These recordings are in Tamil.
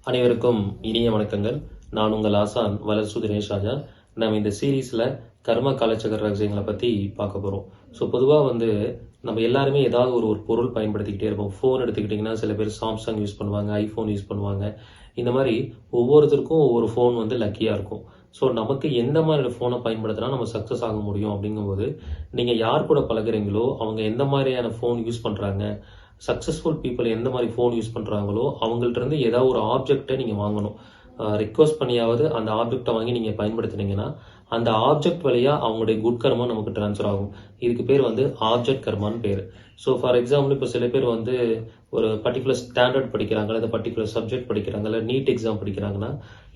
அனைவருக்கும் இனிய வணக்கங்கள். நான் உங்கள் ஆசான் வளர்சு தினேஷ் ராஜா. நம்ம இந்த சீரீஸில் கர்ம காலச்சக்கர ரகசியங்களை பற்றி பார்க்க போகிறோம். ஸோ பொதுவாக நம்ம எல்லாருமே ஏதாவது ஒரு பொருள் பயன்படுத்திக்கிட்டே இருப்போம். ஃபோன் எடுத்துக்கிட்டிங்கன்னா சில பேர் சாம்சங் யூஸ் பண்ணுவாங்க, ஐஃபோன் யூஸ் பண்ணுவாங்க. இந்த மாதிரி ஒவ்வொருத்தருக்கும் ஒவ்வொரு ஃபோன் லக்கியாக இருக்கும். ஸோ நமக்கு எந்த மாதிரி ஃபோனை பயன்படுத்தினா நம்ம சக்ஸஸ் ஆக முடியும் அப்படிங்கும்போது, நீங்கள் யார் கூட பழகுறீங்களோ அவங்க எந்த மாதிரியான ஃபோன் யூஸ் பண்ணுறாங்க, சக்ஸஸ்ஃபுல் பீப்புள் எந்த மாதிரி ஃபோன் யூஸ் பண்ணுறாங்களோ அவங்கள்ட்ட இருந்து ஏதாவது ஒரு ஆப்ஜெக்டை நீங்கள் வாங்கணும். ரிக்வஸ்ட் பண்ணியாவது அந்த ஆப்ஜெக்டை வாங்கி நீங்கள் பயன்படுத்தினீங்கன்னா அந்த ஆப்ஜெக்ட் வழியாக அவங்களுடைய குட் கர்மா நமக்கு ட்ரான்ஸ்ஃபர் ஆகும். இதுக்கு பேர் ஆப்ஜெக்ட் கர்மான்னு பேர். ஸோ ஃபார் எக்ஸாம்பிள் இப்போ சில பேர் ஒரு பர்டிகுலர் ஸ்டாண்டர்ட் படிக்கிறாங்க, இல்லை பர்டிகுலர் சப்ஜெக்ட் படிக்கிறாங்க, இல்லை நீட் எக்ஸாம் படிக்கிறாங்கன்னா,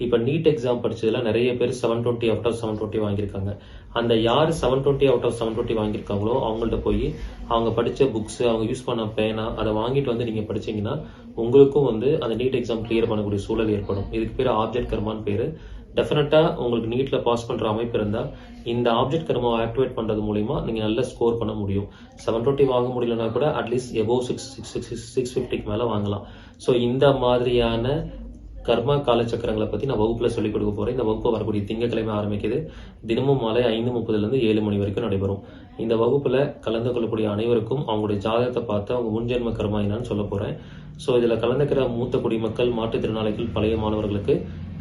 இப்போ நீட் எக்ஸாம் படிச்சதுல நிறைய பேர் 720 அவுட் ஆஃப் 720 வாங்கியிருக்காங்க. அந்த யார் 720 அவுட் ஆஃப் 720 வாங்கியிருக்காங்களோ அவங்கள்ட்ட போய் அவங்க படித்த புக்ஸ், அவங்க யூஸ் பண்ண பேனா அதை வாங்கிட்டு நீங்கள் படிச்சீங்கன்னா உங்களுக்கும் அந்த நீட் எக்ஸாம் கிளியர் பண்ணக்கூடிய சூழல் ஏற்படும். இதுக்கு பேர் ஆப்ஜெக்ட் கர்மான்னு பேர். டெஃபினட்டாக உங்களுக்கு நீட்டில் பாஸ் பண்ணுற அமைப்பு இருந்தால் இந்த ஆப்ஜெக்ட் கர்மாவை ஆக்டிவேட் பண்ணுறது மூலிமா நீங்கள் நல்ல ஸ்கோர் பண்ண முடியும். 720 வாங்க முடியலன்னா கூட அட்லீஸ்ட் எபோவ் 650க்கு மேலே வாங்கலாம். ஸோ இந்த மாதிரியான கர்மா காலச்சக்கரங்களை பற்றி நான் வகுப்பில் சொல்லிக் கொடுக்க போகிறேன். இந்த வகுப்பு வரக்கூடிய திங்கட்கிழமை ஆரம்பிக்குது. தினமும் மாலை 5:30 7 மணி வரைக்கும் நடைபெறும். இந்த வகுப்பில் கலந்து கொள்ளக்கூடிய அனைவருக்கும் அவங்களுடைய ஜாதகத்தை பார்த்து அவங்க முன்ஜென்ம கர்மா என்னன்னு சொல்ல போகிறேன். ஸோ இதில் கலந்துக்கிற மூத்த குடிமக்கள், மாற்றுத்திறனாளிகள், பழைய மாணவர்களுக்கு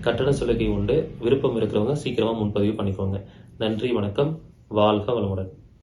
கட்டண சலுகை உண்டு. விருப்பம் இருக்கிறவங்க சீக்கிரமாக முன்பதிவு பண்ணிக்கோங்க. நன்றி, வணக்கம், வாழ்க வளமுடன்.